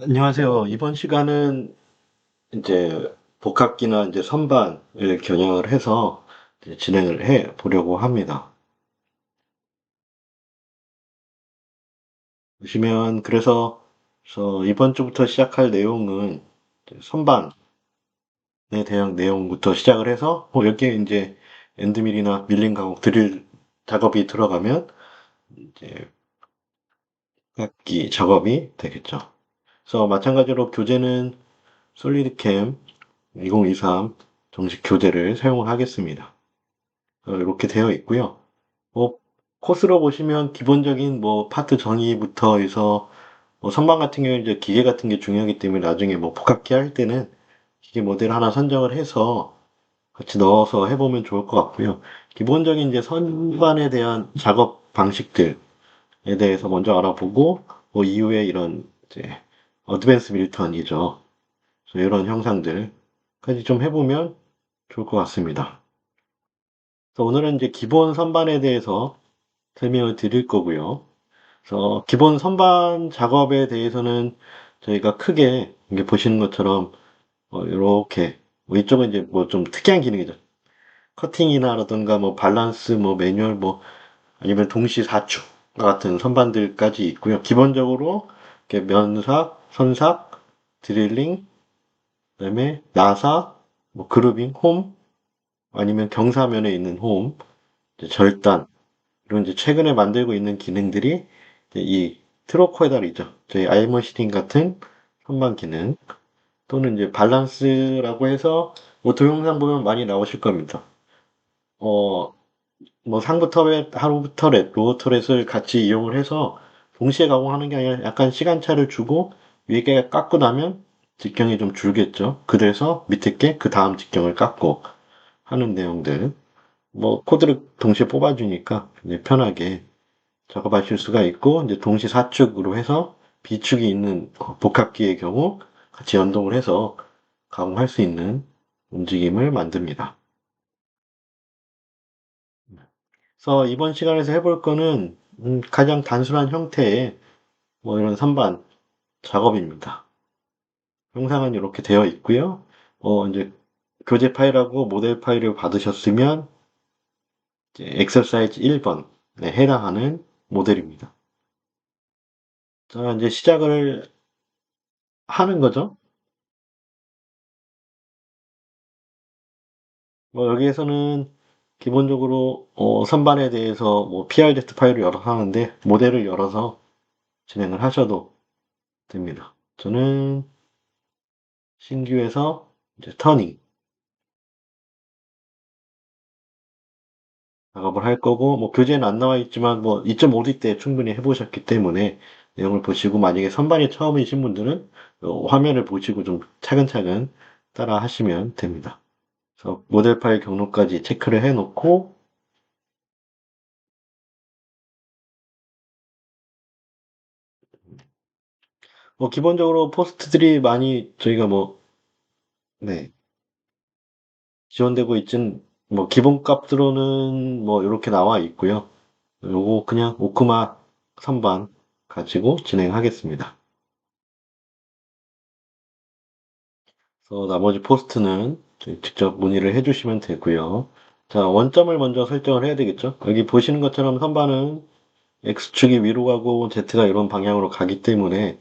안녕하세요. 이번 시간은 이제 복합기나 이제 선반을 겨냥을 해서 이제 진행을 해 보려고 합니다. 보시면 그래서 이번 주부터 시작할 내용은 이제 선반에 대한 내용부터 시작을 해서 여기에 이제 엔드밀이나 밀링 가공 드릴 작업이 들어가면 이제 복합기 작업이 되겠죠. 그래서 마찬가지로 교재는 솔리드캠 2023 정식 교재를 사용을 하겠습니다. 이렇게 되어 있고요. 뭐 코스로 보시면 기본적인 뭐 파트 정의부터 해서 뭐 선반 같은 경우에 이제 기계 같은 게 중요하기 때문에 나중에 뭐 복합기 할 때는 기계 모델 하나 선정을 해서 같이 넣어서 해보면 좋을 것 같고요. 기본적인 이제 선반에 대한 작업 방식들에 대해서 먼저 알아보고 뭐 이후에 이런 이제 어드밴스 밀턴이죠. 그래서 이런 형상들까지 좀 해보면 좋을 것 같습니다. 그래서 오늘은 이제 기본 선반에 대해서 설명을 드릴 거고요. 그래서 기본 선반 작업에 대해서는 저희가 크게 이게 보시는 것처럼 이렇게 뭐 이쪽은 이제 뭐 좀 특이한 기능이죠. 커팅이나라든가 뭐 밸런스, 뭐 매뉴얼, 뭐 아니면 동시 사축 같은 선반들까지 있고요. 기본적으로 이렇게 면삭, 선삭, 드릴링, 그다음에 나사, 뭐 그루빙, 홈, 아니면 경사면에 있는 홈, 이제 절단, 이런 이제 최근에 만들고 있는 기능들이 이제 이 트로코에달이죠. 저희 아이머시팅 같은 선반 기능 또는 이제 밸런스라고 해서 뭐 동영상 보면 많이 나오실 겁니다. 어, 뭐 상부 터렛, 하부 터렛, 로어 터렛을 같이 이용을 해서 동시에 가공하는 게 아니라 약간 시간차를 주고 위에 깎고 나면 직경이 좀 줄겠죠. 그래서 밑에 게 그 다음 직경을 깎고 하는 내용들. 뭐 코드를 동시에 뽑아주니까 굉장히 편하게 작업하실 수가 있고 이제 동시 사축으로 해서 비축이 있는 복합기의 경우 같이 연동을 해서 가공할 수 있는 움직임을 만듭니다. 그래서 이번 시간에서 해볼 거는 가장 단순한 형태의 뭐 이런 선반 작업입니다. 영상은 이렇게 되어 있고요. 이제 교재 파일하고 모델 파일을 받으셨으면 이제 엑서사이즈 1번에 해당하는 모델입니다. 자, 이제 시작을 하는 거죠. 뭐 여기에서는 기본적으로 선반에 대해서 뭐 PRZ 파일을 열어서 하는데 모델을 열어서 진행을 하셔도 됩니다. 저는 신규에서 이제 터닝 작업을 할 거고 뭐 교재는 안 나와 있지만 뭐 2.5D 때 충분히 해보셨기 때문에 내용을 보시고 만약에 선반이 처음이신 분들은 화면을 보시고 좀 차근차근 따라 하시면 됩니다. 그래서 모델 파일 경로까지 체크를 해 놓고 뭐 기본적으로 포스트들이 많이 저희가 뭐 네, 지원되고 있진 뭐 기본값으로는 뭐 이렇게 나와 있고요. 요거 그냥 오크마 선반 가지고 진행하겠습니다. 그래서 나머지 포스트는 직접 문의를 해주시면 되고요. 자, 원점을 먼저 설정을 해야 되겠죠. 여기 보시는 것처럼 선반은 X축이 위로 가고 Z가 이런 방향으로 가기 때문에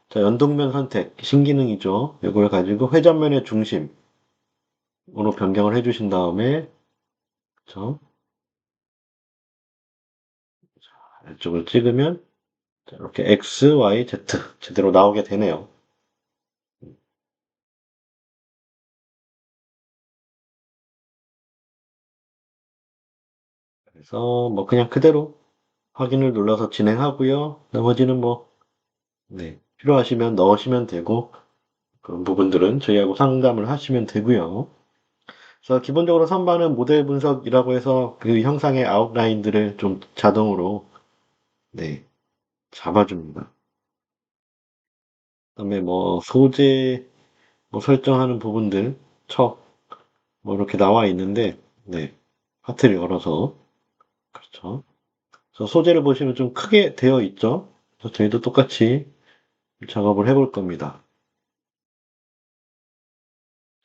자, 연동면 선택, 신기능이죠. 이걸 가지고 회전면의 중심으로 변경을 해주신 다음에 그쵸? 이쪽을 찍으면 자, 이렇게 X, Y, Z 제대로 나오게 되네요. 그래서 뭐 그냥 그대로 확인을 눌러서 진행하고요. 나머지는 뭐 네, 필요하시면 넣으시면 되고 그런 부분들은 저희하고 상담을 하시면 되고요. 그래서 기본적으로 선반은 모델 분석이라고 해서 그 형상의 아웃라인들을 좀 자동으로 네, 잡아줍니다. 그다음에 뭐 소재 뭐 설정하는 부분들 척 뭐 이렇게 나와 있는데 네, 파트를 열어서 그렇죠. 그래서 소재를 보시면 좀 크게 되어 있죠. 그래서 저희도 똑같이 작업을 해볼 겁니다.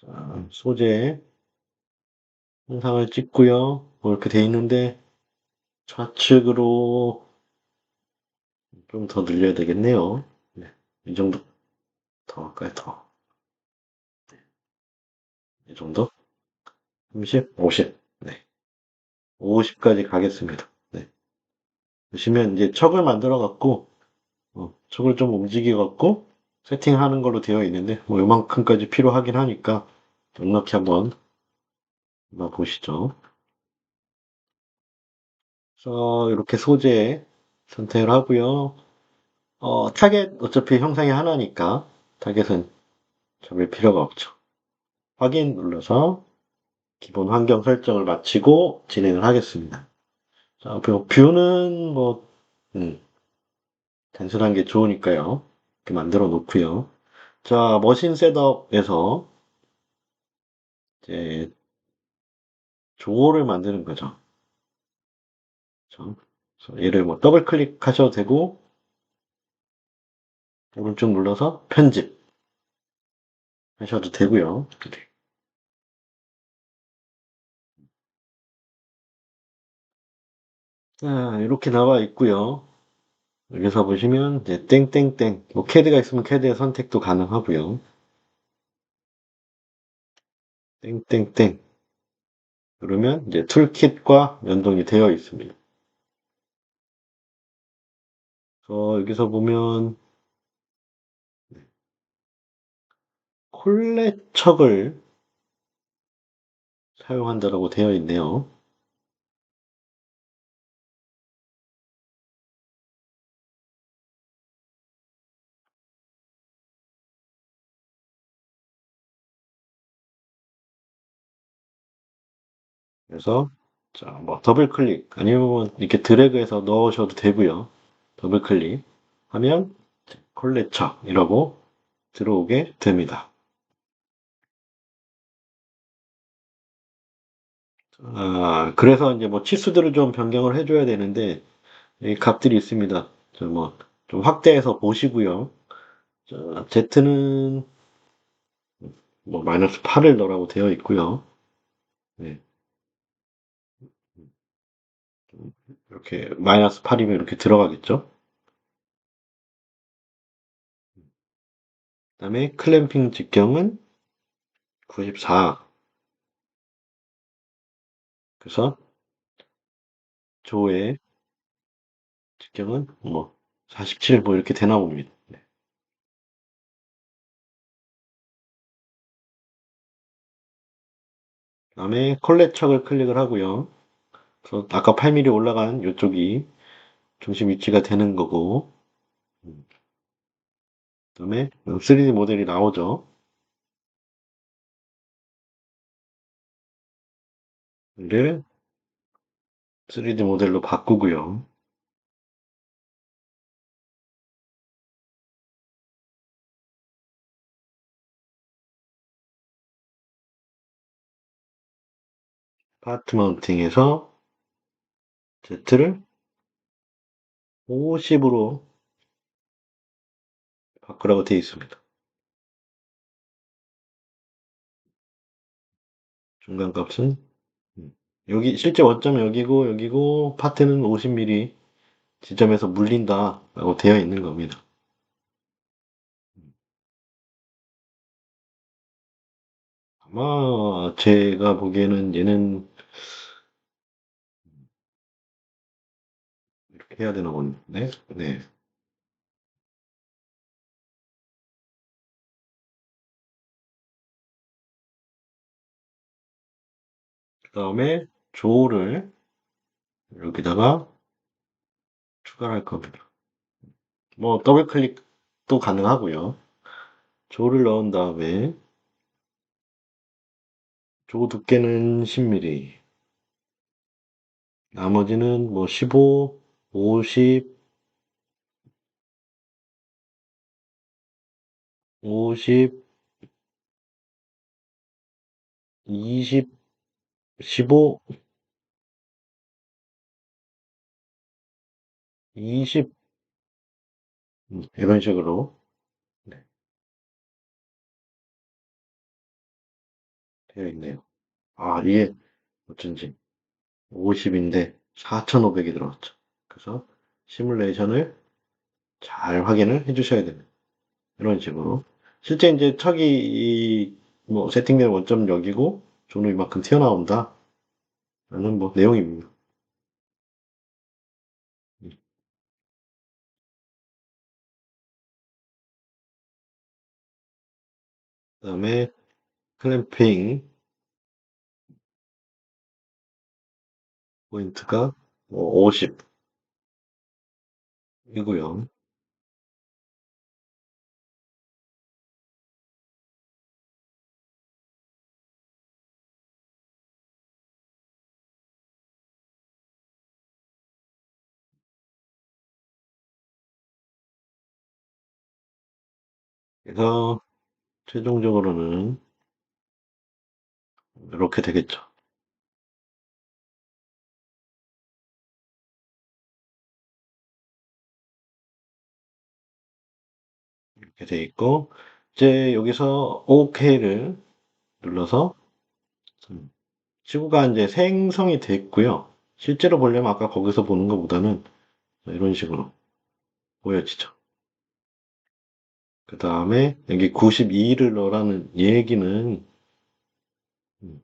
자, 소재 형상을 찍고요. 뭐 이렇게 돼 있는데 좌측으로 좀 더 늘려야 되겠네요. 네, 이 정도 더 할까요? 더. 이 정도? 30, 50. 네. 50까지 가겠습니다. 네. 보시면 이제 척을 만들어 갖고 척을 좀 움직여 갖고 세팅하는 걸로 되어 있는데 뭐 요만큼까지 필요하긴 하니까 넉넉히 한번 보시죠. 그래서 이렇게 소재 선택을 하고요. 타겟 어차피 형상이 하나니까 타겟은 잡을 필요가 없죠. 확인 눌러서 기본 환경 설정을 마치고 진행을 하겠습니다. 자, 뷰는 뭐 음, 단순한 게 좋으니까요. 이렇게 만들어 놓고요. 자, 머신 셋업에서 이제 조어를 만드는 거죠. 그래서 얘를 뭐 더블 클릭하셔도 되고 오른쪽 눌러서 편집 하셔도 되고요. 자, 이렇게 나와 있고요. 여기서 보시면 이제 땡땡땡 뭐 캐드가 있으면 캐드의 선택도 가능하고요. 땡땡땡 그러면 이제 툴킷과 연동이 되어 있습니다. 여기서 보면 콜레척을 사용한다고 되어 있네요. 그래서 자, 뭐 더블 클릭 아니면 이렇게 드래그해서 넣으셔도 되고요. 더블 클릭 하면 콜레척이라고 들어오게 됩니다. 그래서 이제 뭐 치수들을 좀 변경을 해줘야 되는데 이 값들이 있습니다. 좀 확대해서 보시고요. 자, Z는 뭐 마이너스 8을 넣으라고 되어 있고요. 네, 이렇게 마이너스 8이면 이렇게 들어가겠죠. 그다음에 클램핑 직경은 94. 그래서 조의 직경은 뭐 47 뭐 이렇게 되나 봅니다. 네. 그다음에 콜렛척을 클릭을 하고요. 그래서 아까 8mm 올라간 이쪽이 중심 위치가 되는 거고, 그다음에 3D 모델이 나오죠. 를 3D 모델로 바꾸고요. 파트 마운팅에서 Z를 50으로 바꾸라고 되어 있습니다. 중간 값은 여기 실제 원점은 여기고 파트는 50mm 지점에서 물린다라고 되어 있는 겁니다. 아마 제가 보기에는 얘는 이렇게 해야 되나 보네. 네. 그 다음에 조를 여기다가 추가할 겁니다. 뭐 더블 클릭도 가능하고요. 조를 넣은 다음에 조 두께는 10mm, 나머지는 뭐 15, 50, 50, 20, 15, 20 이런 식으로 되어 있네요. 아, 이게 어쩐지 50인데 4,500이 들어왔죠. 그래서 시뮬레이션을 잘 확인을 해주셔야 됩니다. 이런 식으로. 실제 이제 척이 뭐 세팅된 원점 여기고 존은 이만큼 튀어나온다. 라는 뭐 내용입니다. 그 다음에 클램핑 포인트가 뭐 50이고요. 그래서 최종적으로는 이렇게 되겠죠. 이렇게 돼 있고 이제 여기서 OK를 눌러서 지구가 이제 생성이 됐고요. 실제로 보려면 아까 거기서 보는 것보다는 이런 식으로 보여지죠. 그 다음에 여기 92를 넣으라는 얘기는 음,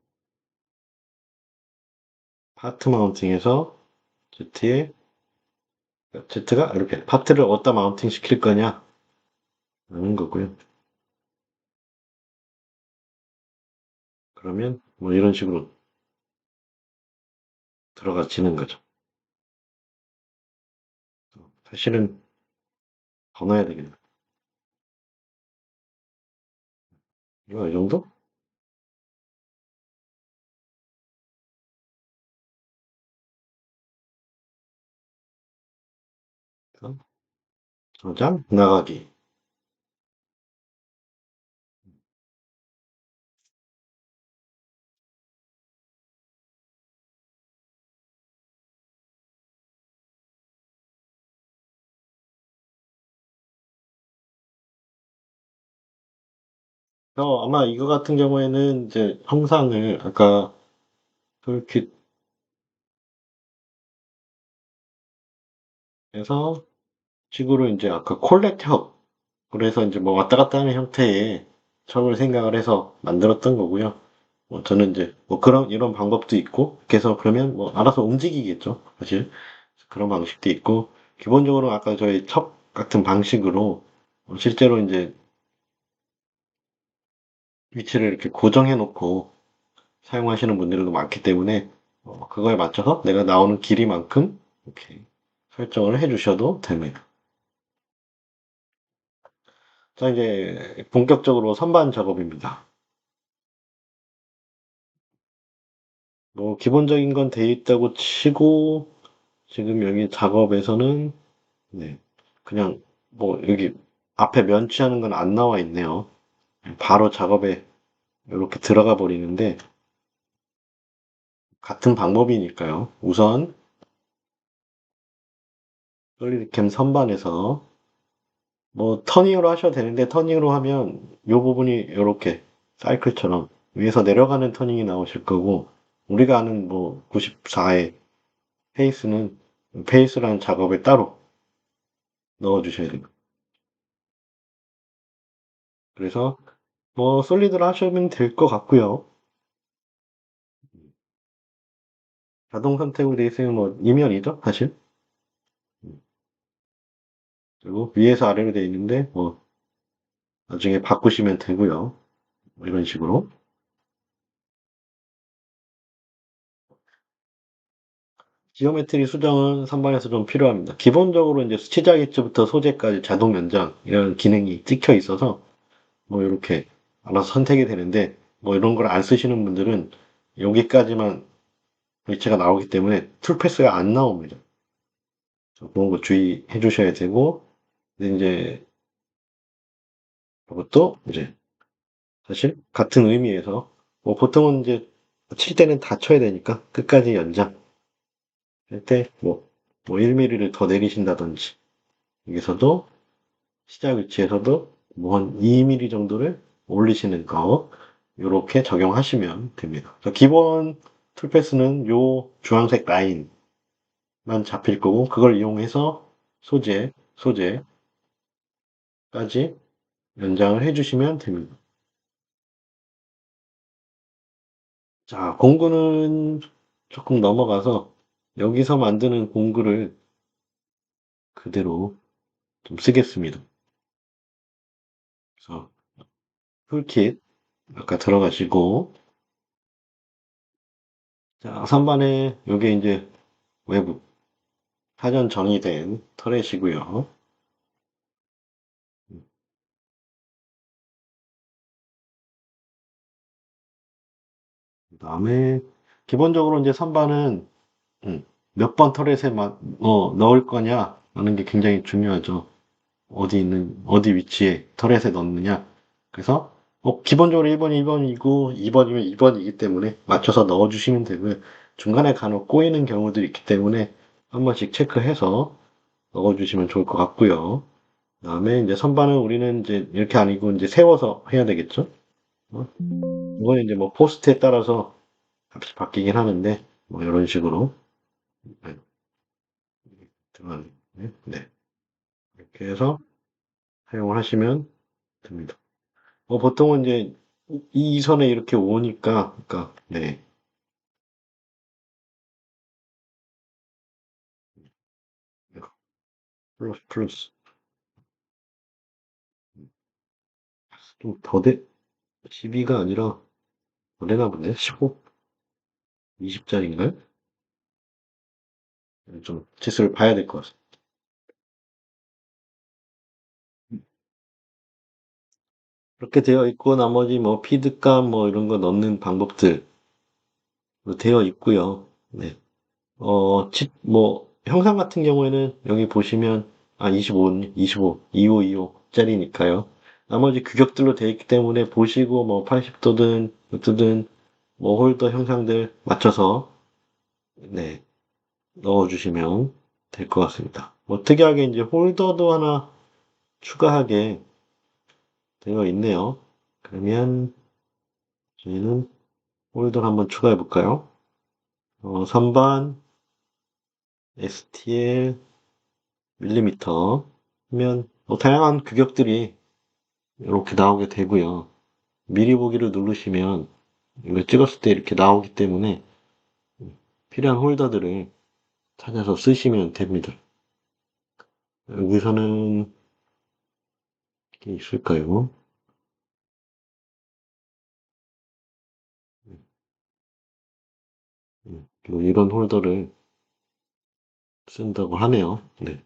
파트 마운팅에서 Z에 Z가 이렇게 파트를 어디다 마운팅 시킬 거냐 하는 거고요. 그러면 뭐 이런 식으로 들어가지는 거죠. 사실은 더 넣어야 되겠네. 이거 이 정도? 저장 나가기. 아마 이거 같은 경우에는 이제 형상을 아까 톨킷에서 식으로 이제 아까 콜렉터 그래서 이제 뭐 왔다 갔다 하는 형태의 척을 생각을 해서 만들었던 거고요. 뭐 저는 이제 뭐 그런 이런 방법도 있고 그래서 그러면 뭐 알아서 움직이겠죠. 사실 그런 방식도 있고 기본적으로 아까 저희 척 같은 방식으로 실제로 이제 위치를 이렇게 고정해 놓고 사용하시는 분들도 많기 때문에 그거에 맞춰서 내가 나오는 길이만큼 이렇게 설정을 해 주셔도 됩니다. 자, 이제 본격적으로 선반 작업입니다. 뭐 기본적인 건 돼 있다고 치고 지금 여기 작업에서는 네, 그냥 뭐 여기 앞에 면치하는 건 안 나와 있네요. 바로 작업에 이렇게 들어가 버리는데 같은 방법이니까요. 우선 솔리드캠 선반에서 뭐 터닝으로 하셔도 되는데 터닝으로 하면 이 부분이 이렇게 사이클처럼 위에서 내려가는 터닝이 나오실 거고 우리가 아는 뭐 94의 페이스는 페이스라는 작업을 따로 넣어 주셔야 됩니다. 그래서 뭐 솔리드로 하시면 될 것 같고요. 자동 선택으로 되어 있으면 뭐 이면이죠, 사실. 그리고 위에서 아래로 되어 있는데 뭐 나중에 바꾸시면 되고요. 뭐 이런 식으로. 지오메트리 수정은 선반에서 좀 필요합니다. 기본적으로 이제 수치작 위치부터 소재까지 자동 연장 이런 기능이 찍혀 있어서 뭐 이렇게 알아서 선택이 되는데 뭐 이런 걸 안 쓰시는 분들은 여기까지만 위치가 나오기 때문에 툴패스가 안 나옵니다. 그런 거 주의해 주셔야 되고 근데 이제 그것도 이제 사실 같은 의미에서 뭐 보통은 이제 칠 때는 다 쳐야 되니까 끝까지 연장 할 때 뭐 1mm를 더 내리신다든지 여기서도 시작 위치에서도 뭐 한 2mm 정도를 올리시는 거 요렇게 적용하시면 됩니다. 그래서 기본 툴패스는 요 주황색 라인만 잡힐 거고, 그걸 이용해서 소재까지 연장을 해주시면 됩니다. 자, 공구는 조금 넘어가서 여기서 만드는 공구를 그대로 좀 쓰겠습니다. 그래서 툴킷 아까 들어가시고, 자, 선반에 요게 이제 외부 사전 정의된 터렛이고요. 그다음에 기본적으로 이제 선반은 몇 번 터렛에 넣을 거냐 하는 게 굉장히 중요하죠. 어디 위치에 터렛에 넣느냐. 그래서 기본적으로 1번, 2번이고 2번이면 2번이기 때문에 맞춰서 넣어주시면 되고요. 중간에 간혹 꼬이는 경우들이 있기 때문에 한 번씩 체크해서 넣어주시면 좋을 것 같고요. 그다음에 이제 선반은 우리는 이제 이렇게 아니고 이제 세워서 해야 되겠죠. 어? 이거는 이제 뭐 포스트에 따라서 값이 바뀌긴 하는데 뭐 이런 식으로 네, 네. 이렇게 해서 사용을 하시면 됩니다. 보통은 이제 이 선에 이렇게 오니까, 그러니까, 네. 플러스. 좀 더 돼, 12가 아니라, 더 되나 본데? 15? 20짜리인가요? 좀, 치수를 봐야 될 것 같아요. 그렇게 되어 있고, 나머지 뭐, 피드감 뭐, 이런 거 넣는 방법들 되어 있고요. 네. 형상 같은 경우에는 여기 보시면, 25, 25짜리니까요. 나머지 규격들로 되어 있기 때문에 보시고, 뭐, 80도든, 어떻든, 뭐, 홀더 형상들 맞춰서, 네, 넣어주시면 될 것 같습니다. 뭐, 특이하게 이제 홀더도 하나 추가하게 되어 있네요. 그러면, 저희는 홀더를 한번 추가해 볼까요? 선반, STL, 밀리미터 하면 다양한 규격들이 이렇게 나오게 되고요. 미리 보기를 누르시면 이걸 찍었을 때 이렇게 나오기 때문에 필요한 홀더들을 찾아서 쓰시면 됩니다. 여기서는 이게 있을까요? 이런 홀더를 쓴다고 하네요. 네,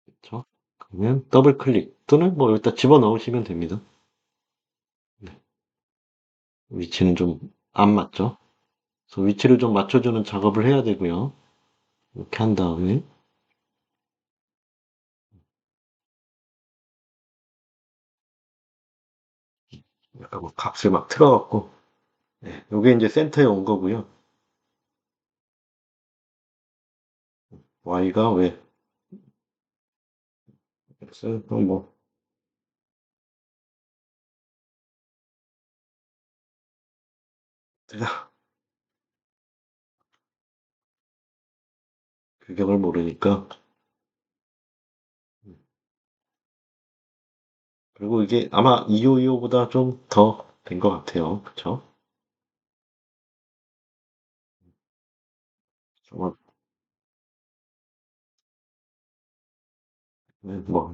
그렇죠? 그러면 더블 클릭 또는 뭐 여기다 집어 넣으시면 됩니다. 네, 위치는 좀 안 맞죠? 그래서 위치를 좀 맞춰주는 작업을 해야 되고요. 이렇게 한 다음에 약간 뭐 값을 막 틀어갖고 네, 요게 이제 센터에 온 거고요. Y가 왜 X 뭐 제가 규격을 모르니까 그리고 이게 아마 2525보다 좀 더 된 것 같아요. 그쵸? 아마 네, 뭐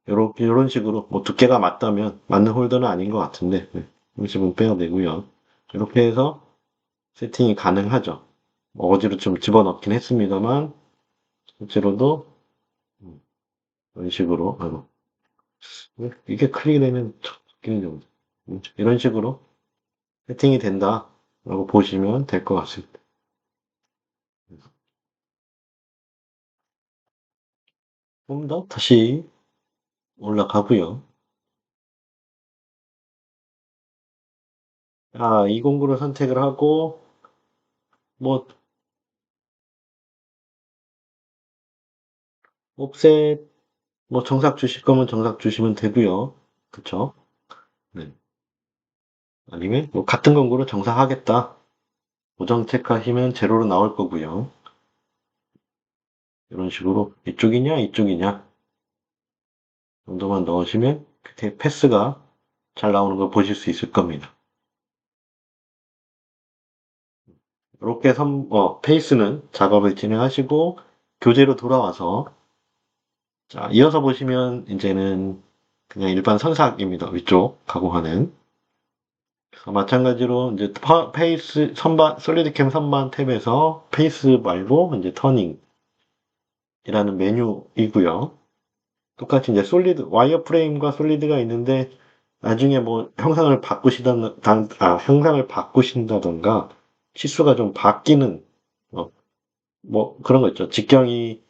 요런 식으로 뭐 두께가 맞다면 맞는 홀더는 아닌 것 같은데 네, 이런 식으로 빼야 되고요. 이렇게 해서 세팅이 가능하죠. 뭐 어디로 좀 집어넣긴 했습니다만 실제로도 이런 식으로 이게 클릭이 되면 바뀌는 정도. 이런 식으로 세팅이 된다라고 보시면 될 것 같습니다. 좀 더 다시 올라가고요. 이 공구를 선택을 하고 뭐 옵셋 뭐 정삭 주실 거면 정삭 주시면 되고요. 그쵸? 네. 아니면 뭐 같은 공구로 정상하겠다. 고정 체크하시면 제로로 나올 거고요. 이런 식으로 이쪽이냐 이쪽이냐 정도만 넣으시면 그때 패스가 잘 나오는 걸 보실 수 있을 겁니다. 이렇게 페이스는 작업을 진행하시고 교재로 돌아와서 자, 이어서 보시면 이제는 그냥 일반 선삭입니다. 위쪽 가공하는. 그래서 마찬가지로 이제 페이스 선반 솔리드캠 선반 탭에서 페이스 말고 이제 터닝이라는 메뉴이고요. 똑같이 이제 솔리드 와이어 프레임과 솔리드가 있는데 나중에 뭐 형상을 바꾸신다던가 치수가 좀 바뀌는 어, 뭐 그런 거 있죠. 직경이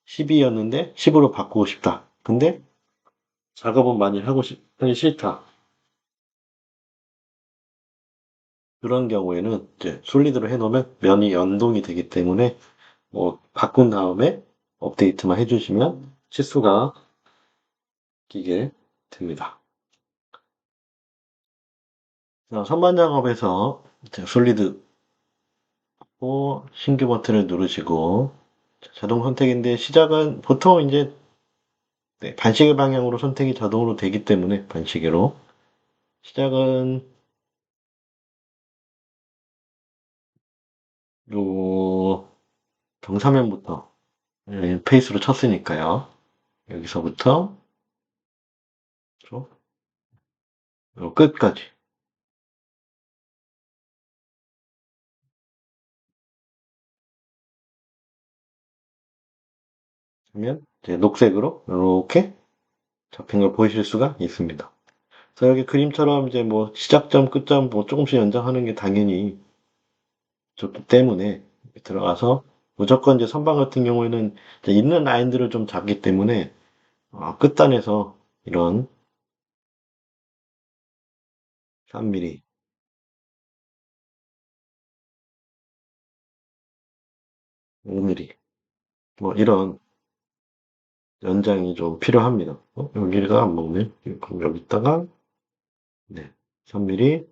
12였는데 10으로 바꾸고 싶다. 근데 작업은 많이 하기 싫다. 그런 경우에는 이제 솔리드로 해놓으면 면이 연동이 되기 때문에 뭐 바꾼 다음에 업데이트만 해주시면 치수가 끼게 됩니다. 선반 작업에서 이제 솔리드 신규 버튼을 누르시고 자동 선택인데 시작은 보통 이제 네, 반시계 방향으로 선택이 자동으로 되기 때문에 반시계로 시작은 요 정사면부터 페이스로 쳤으니까요. 여기서부터 요 끝까지 하면 이제 녹색으로 이렇게 잡힌 걸 보실 수가 있습니다. 그래서 여기 그림처럼 이제 뭐 시작점, 끝점 뭐 조금씩 연장하는 게 당연히 좋기 때문에 들어가서 무조건 이제 선반 같은 경우에는 이제 있는 라인들을 좀 잡기 때문에 끝단에서 이런 3mm, 5mm 뭐 이런 연장이 좀 필요합니다. 여기가 안 먹네. 그럼 여기다가 네, 3mm,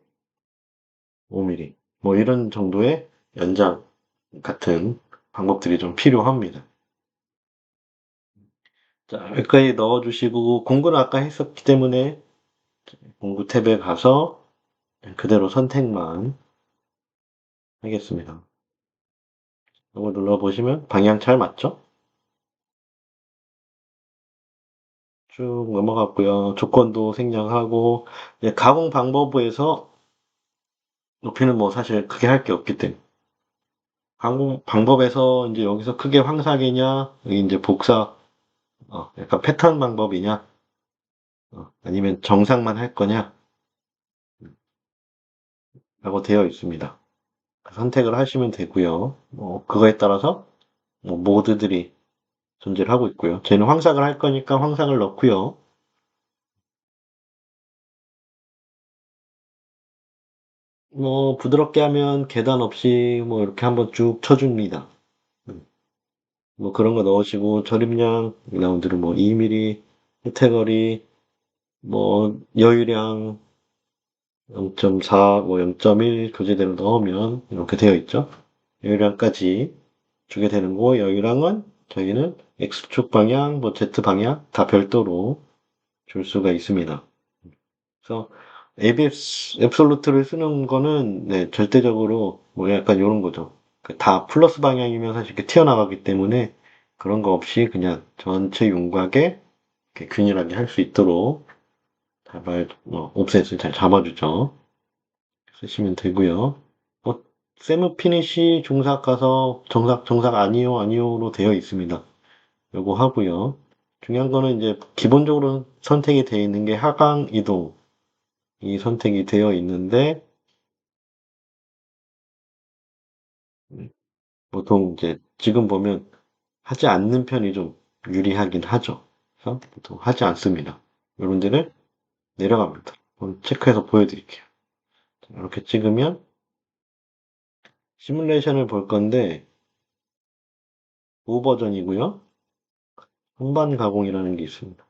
5mm 뭐 이런 정도의 연장 같은 방법들이 좀 필요합니다. 자, 여기까지 넣어주시고 공구는 아까 했었기 때문에 공구 탭에 가서 그대로 선택만 하겠습니다. 이거 눌러보시면 방향 잘 맞죠? 쭉 넘어갔고요. 조건도 생략하고 이제 가공 방법에서 높이는 뭐 사실 크게 할 게 없기 때문에 가공 방법에서 이제 여기서 크게 황사기냐 여기 이제 복사 약간 패턴 방법이냐 아니면 정상만 할 거냐 라고 되어 있습니다. 선택을 하시면 되고요. 그거에 따라서 뭐 모드들이 존재를 하고 있고요. 저희는 황삭을 할 거니까 황삭을 넣고요. 뭐 부드럽게 하면 계단 없이 뭐 이렇게 한번 쭉 쳐줍니다. 음, 뭐 그런 거 넣으시고 절임량 라운드로 뭐 2mm 해태거리 뭐 여유량 0.4 뭐 0.1 교재대로 넣으면 이렇게 되어 있죠. 여유량까지 주게 되는 거 여유량은 저희는 X축 방향 뭐 Z 방향 다 별도로 줄 수가 있습니다. 그래서 ABS 앱솔루트를 쓰는 거는 네, 절대적으로 뭐 약간 이런 거죠. 그다 플러스 방향이면 사실 이렇게 튀어나가기 때문에 그런 거 없이 그냥 전체 윤곽에 이렇게 균일하게 할 수 있도록 옵셋을 잘 잡아주죠. 쓰시면 되고요. 세무 피니시 중삭 가서 정삭 아니요 아니요로 되어 있습니다. 요거 하고요. 중요한 거는 이제 기본적으로 선택이 되어 있는 게 하강 이동 이 선택이 되어 있는데 음, 보통 이제 지금 보면 하지 않는 편이 좀 유리하긴 하죠. 그래서 보통 하지 않습니다. 이런 데를 내려갑니다. 한번 체크해서 보여드릴게요. 자, 이렇게 찍으면 시뮬레이션을 볼 건데 5 버전이고요. 한반 가공이라는 게 있습니다.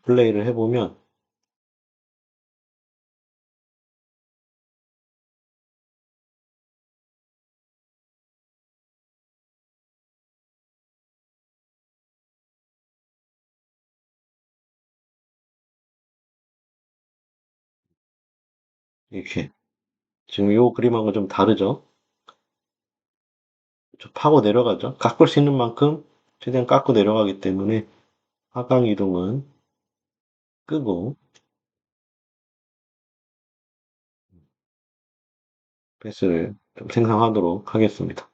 플레이를 해보면 이렇게. 지금 요 그림하고 좀 다르죠? 좀 파고 내려가죠? 깎을 수 있는 만큼 최대한 깎고 내려가기 때문에 하강 이동은 끄고 패스를 좀 생성하도록 하겠습니다.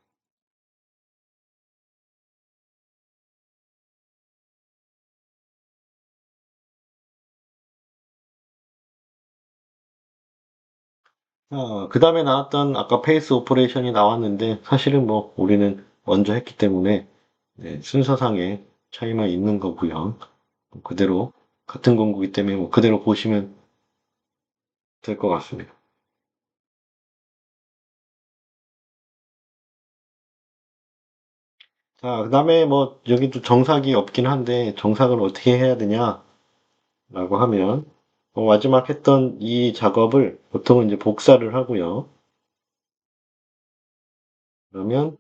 그 다음에 나왔던 아까 페이스 오퍼레이션이 나왔는데 사실은 뭐 우리는 먼저 했기 때문에 네, 순서상의 차이만 있는 거고요. 그대로 같은 공구기 때문에 뭐 그대로 보시면 될 것 같습니다. 자, 그 다음에 뭐 여기도 정삭이 없긴 한데 정삭을 어떻게 해야 되냐라고 하면 마지막 했던 이 작업을 보통은 이제 복사를 하고요. 그러면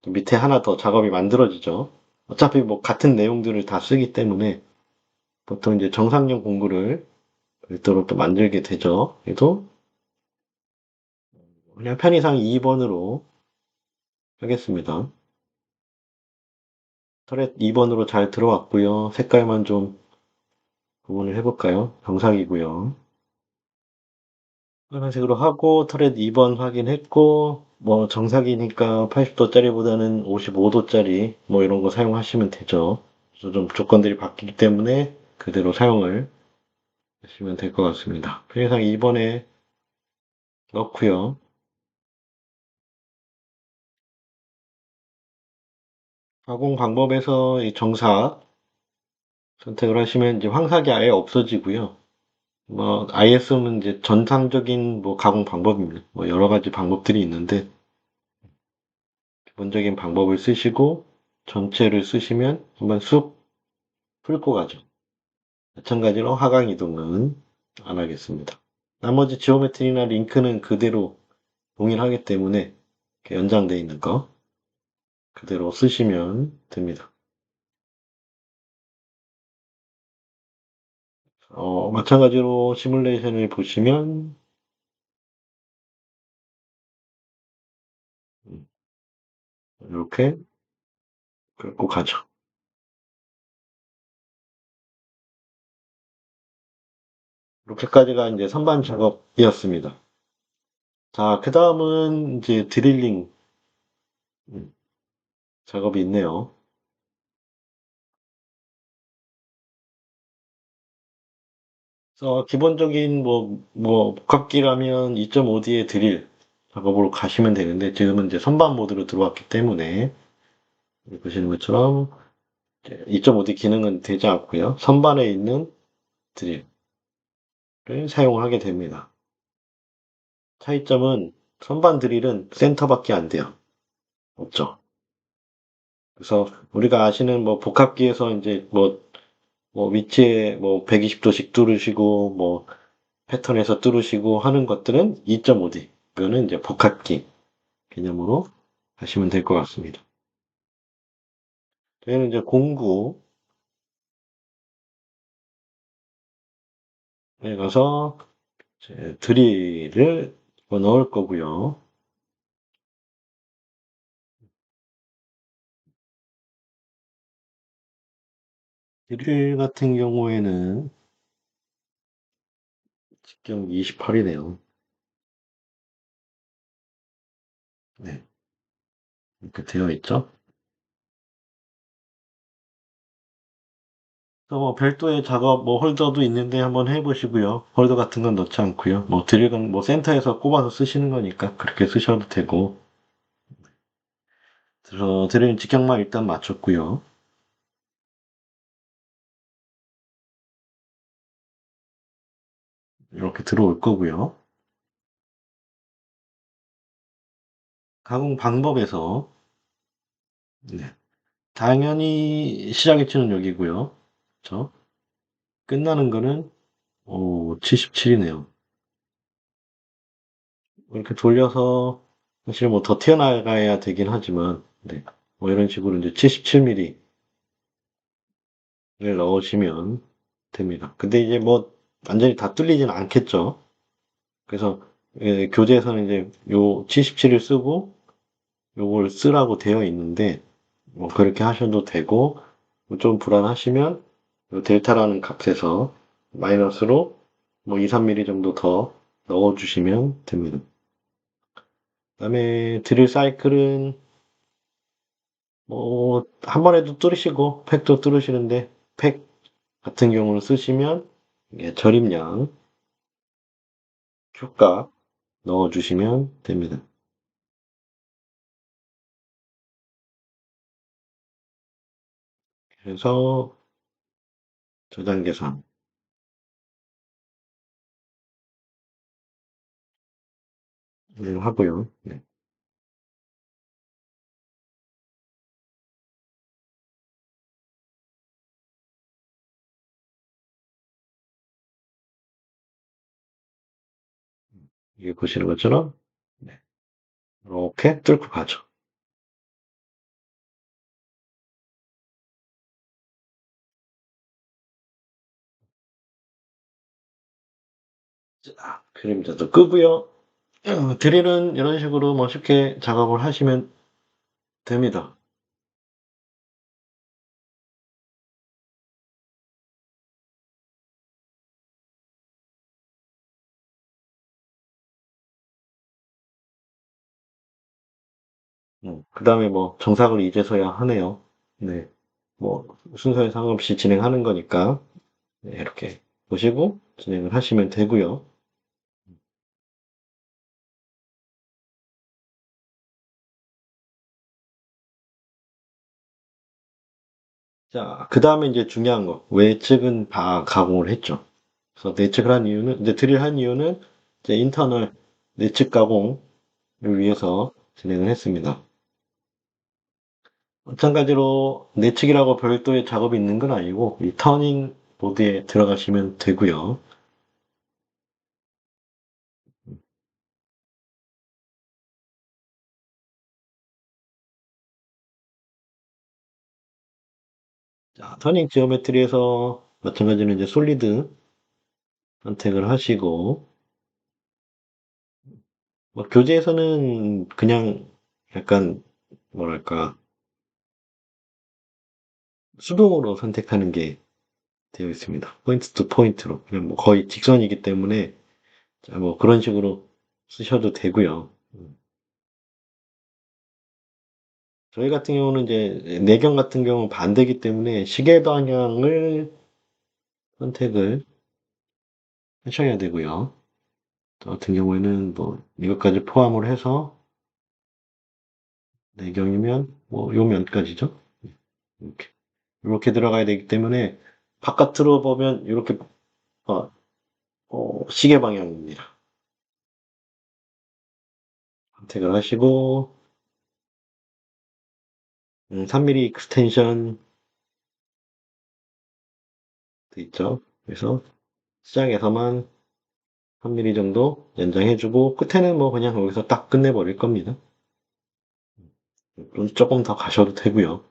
밑에 하나 더 작업이 만들어지죠. 어차피 뭐 같은 내용들을 다 쓰기 때문에 보통 이제 정상용 공구를 별도로 또 만들게 되죠. 그래도 그냥 편의상 2번으로 하겠습니다. 터렛 2번으로 잘 들어왔고요. 색깔만 좀 구분을 해볼까요? 정상이고요. 빨간색으로 하고 터렛 2번 확인했고 뭐 정삭이니까 80도짜리보다는 55도짜리 뭐 이런 거 사용하시면 되죠. 그래서 좀 조건들이 바뀌기 때문에 그대로 사용을 하시면 될 것 같습니다. 편의상 2번에 넣고요. 가공 방법에서 이 정삭 선택을 하시면 이제 황삭이 아예 없어지고요. 뭐 IS는 이제 전상적인 뭐 가공 방법입니다. 뭐 여러 가지 방법들이 있는데 기본적인 방법을 쓰시고 전체를 쓰시면 한번 쑥 훑고 가죠. 마찬가지로 하강 이동은 안 하겠습니다. 나머지 지오메트리나 링크는 그대로 동일하기 때문에 이렇게 연장되어 있는 거 그대로 쓰시면 됩니다. 마찬가지로 시뮬레이션을 보시면 이렇게 끌고 가죠. 이렇게까지가 이제 선반 작업이었습니다. 자, 그 다음은 이제 드릴링 음, 작업이 있네요. 그래서 기본적인 복합기라면 2.5D의 드릴 작업으로 가시면 되는데 지금은 이제 선반 모드로 들어왔기 때문에 여기 보시는 것처럼 2.5D 기능은 되지 않고요. 선반에 있는 드릴을 사용하게 됩니다. 차이점은 선반 드릴은 센터밖에 안 돼요. 없죠. 그래서 우리가 아시는 뭐 복합기에서 이제 뭐 위치에 뭐 120도씩 뚫으시고 뭐 패턴에서 뚫으시고 하는 것들은 2.5D. 그거는 이제 복합기 개념으로 하시면 될 것 같습니다. 저희는 이제 공구에 가서 이제 드릴을 넣을 거고요. 드릴 같은 경우에는 직경 28이네요. 네, 이렇게 되어 있죠. 또 뭐 별도의 작업 뭐 홀더도 있는데 한번 해보시고요. 홀더 같은 건 넣지 않고요. 뭐 드릴은 뭐 센터에서 꼽아서 쓰시는 거니까 그렇게 쓰셔도 되고. 그래서 드릴 직경만 일단 맞췄고요. 이렇게 들어올 거고요. 가공 방법에서 네, 당연히 시작 위치는 여기고요. 그렇죠? 끝나는 거는 77이네요. 이렇게 돌려서 사실 뭐 더 튀어나가야 되긴 하지만 네, 뭐 이런 식으로 이제 77mm를 넣으시면 됩니다. 근데 이제 뭐 완전히 다 뚫리지는 않겠죠. 그래서 예, 교재에서는 이제 요 77을 쓰고 요걸 쓰라고 되어 있는데 뭐 그렇게 하셔도 되고 좀 불안하시면 요 델타라는 값에서 마이너스로 뭐 2, 3mm 정도 더 넣어주시면 됩니다. 그다음에 드릴 사이클은 뭐 한 번에도 뚫으시고 팩도 뚫으시는데 팩 같은 경우는 쓰시면 이게 절임량 효과 넣어주시면 됩니다. 그래서 저장 계산 하고요. 네, 여기 보시는 것처럼 네, 이렇게 뚫고 가죠. 자, 그림자도 끄고요. 드릴은 이런 식으로 뭐 쉽게 작업을 하시면 됩니다. 그 다음에 뭐 정삭을 이제서야 하네요. 네, 뭐 순서에 상관없이 진행하는 거니까 네, 이렇게 보시고 진행을 하시면 되고요. 자, 그 다음에 이제 중요한 거. 외측은 다 가공을 했죠. 그래서 내측을 한 이유는, 이제 드릴 한 이유는 이제 인터널 내측 가공을 위해서 진행을 했습니다. 마찬가지로 내측이라고 별도의 작업이 있는 건 아니고, 이 터닝 보드에 들어가시면 되고요. 자, 터닝 지오메트리에서 마찬가지로 이제 솔리드 선택을 하시고, 뭐 교재에서는 그냥 약간, 뭐랄까, 수동으로 선택하는 게 되어 있습니다. 포인트 투 포인트로. 그냥 뭐 거의 직선이기 때문에 자, 뭐 그런 식으로 쓰셔도 되고요. 저희 같은 경우는 이제 내경 같은 경우는 반대기 때문에 시계 방향을 선택을 하셔야 되고요. 저 같은 경우에는 뭐 이것까지 포함을 해서 내경이면 뭐 요 면까지죠. 이렇게 이렇게 들어가야 되기 때문에 바깥으로 보면 이렇게 어, 시계 방향입니다. 선택을 하시고 3mm 익스텐션 돼 있죠. 그래서 시작에서만 3mm 정도 연장해주고 끝에는 뭐 그냥 거기서 딱 끝내버릴 겁니다. 좀 조금 더 가셔도 되고요.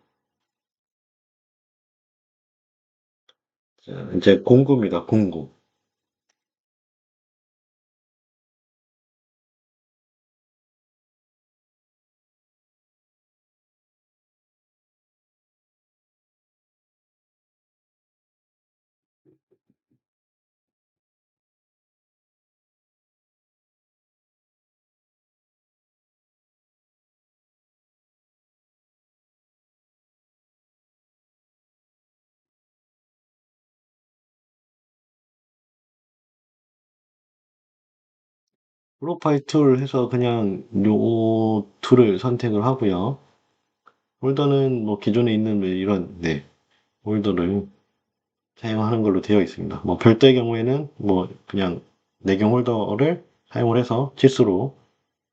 자, 이제 공구입니다. 공구. 프로파일 툴 해서 그냥 요 툴을 선택을 하고요. 홀더는 뭐 기존에 있는 뭐 이런 네, 홀더를 사용하는 걸로 되어 있습니다. 뭐 별도의 경우에는 뭐 그냥 내경 홀더를 사용을 해서 치수로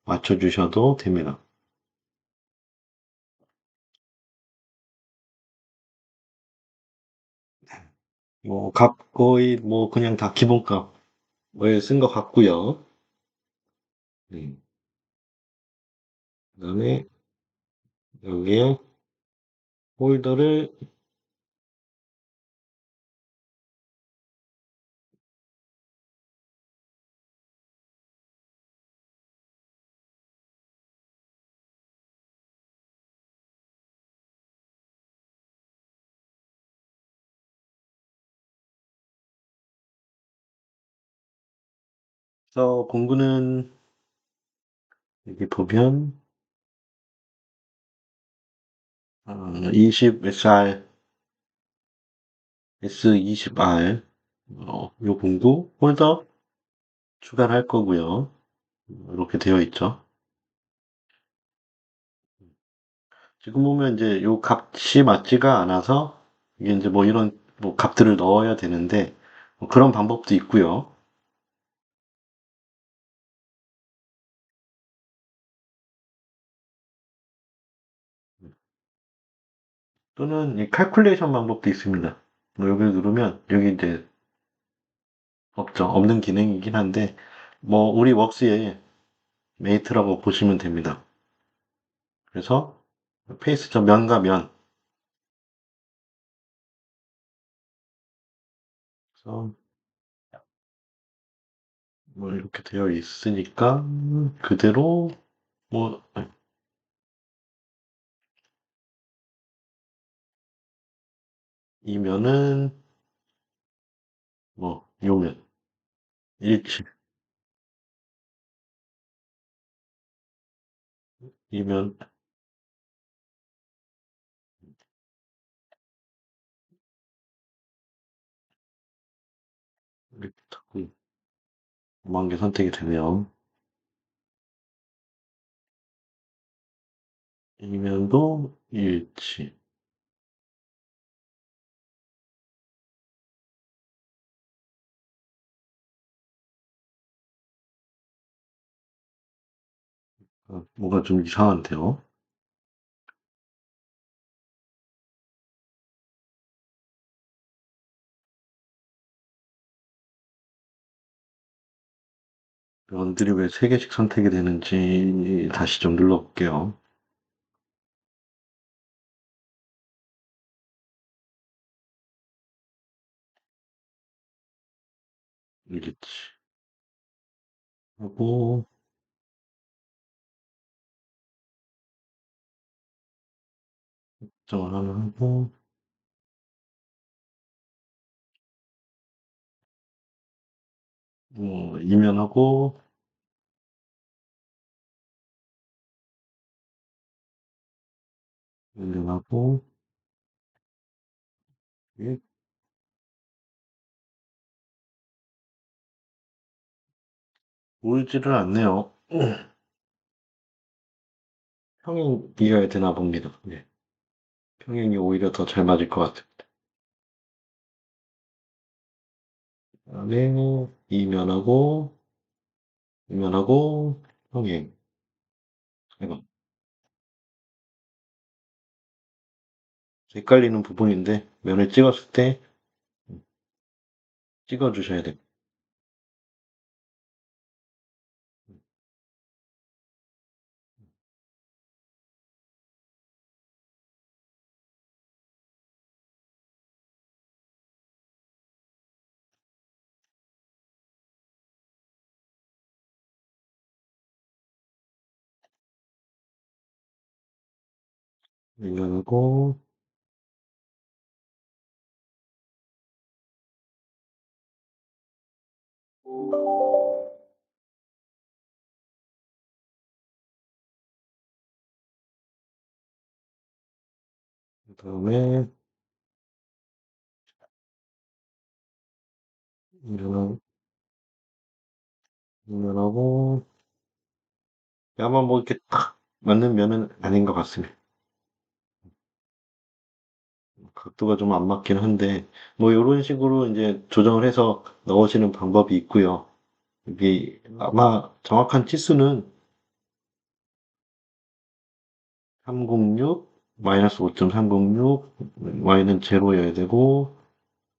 맞춰주셔도 됩니다. 뭐 값 거의 뭐 그냥 다 기본값을 쓴 것 같고요. 네. 그다음에 여기에 홀더를 그래서 공구는 여기 보면 20 S20R 요 공구 홀더 추가를 할 거고요. 이렇게 되어 있죠. 지금 보면 이제 요 값이 맞지가 않아서 이게 이제 뭐 이런 뭐 값들을 넣어야 되는데 뭐 그런 방법도 있고요. 또는 이 칼큘레이션 방법도 있습니다. 뭐 여기를 누르면 여기 이제 없죠. 없는 기능이긴 한데 뭐 우리 웍스에 메이트라고 보시면 됩니다. 그래서 페이스죠. 면과 면. 그래서 뭐 이렇게 되어 있으니까 그대로 뭐 이 면은 뭐 요면 일치 이면 이렇게 자꾸 오만 개 선택이 되네요. 이면도 일치. 뭔가 좀 이상한데요. 면들이 왜 세 개씩 선택이 되는지 다시 좀 눌러볼게요. 일치. 하고 정을 하나 하고 이면하고 이면하고 이게 보이지를 않네요. 평행이어야 되나 봅니다. 네. 평행이 오히려 더 잘 맞을 것 같아요. 그다음에 이면하고 평행. 이거 헷갈리는 부분인데 면을 찍었을 때 찍어 주셔야 돼요. 이면하고 그다음에 이면하고 이면하고 아마 뭐 이렇게 탁 맞는 면은 아닌 것 같습니다. 각도가 좀 안 맞긴 한데 뭐 이런 식으로 이제 조정을 해서 넣으시는 방법이 있고요. 여기 아마 정확한 치수는 306 마이너스 5.306 y는 제로여야 되고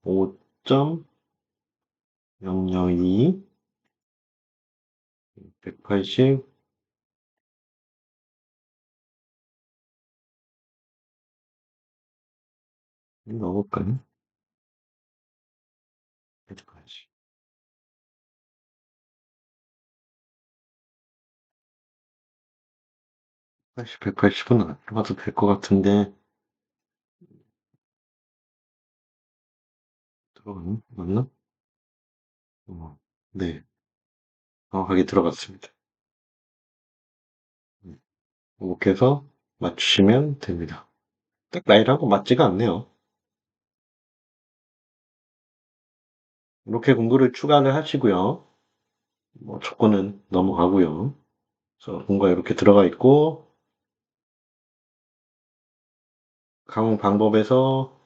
5.002 180 넣어볼까요? 180 180은 안 들어가도 될 것 같은데 들어가나? 맞나? 네. 정확하게 들어갔습니다. 음, 이렇게 해서 맞추시면 됩니다. 딱 나이랑은 맞지가 않네요. 이렇게 공구를 추가를 하시고요. 뭐 조건은 넘어가고요. 그래서 공구가 이렇게 들어가 있고 강운 방법에서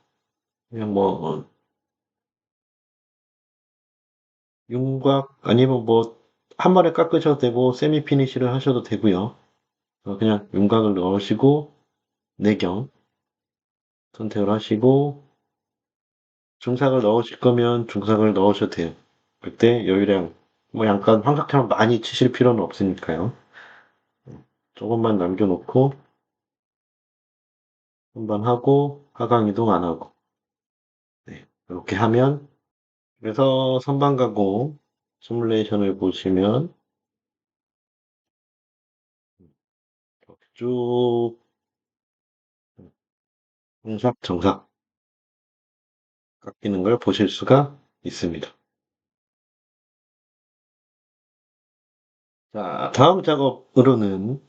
그냥 뭐 윤곽 아니면 뭐 한 번에 깎으셔도 되고 세미 피니시를 하셔도 되고요. 그냥 윤곽을 넣으시고 내경 선택을 하시고 중삭을 넣으실 거면 중삭을 넣으셔도 돼요. 그때 여유량 뭐 약간 황사처럼 많이 치실 필요는 없으니까요. 조금만 남겨놓고 한 번 하고 하강 이동 안 하고 네, 이렇게 하면 그래서 선반 가공 시뮬레이션을 보시면 이렇게 쭉 홍삭 정삭 깎이는 걸 보실 수가 있습니다. 자, 다음 작업으로는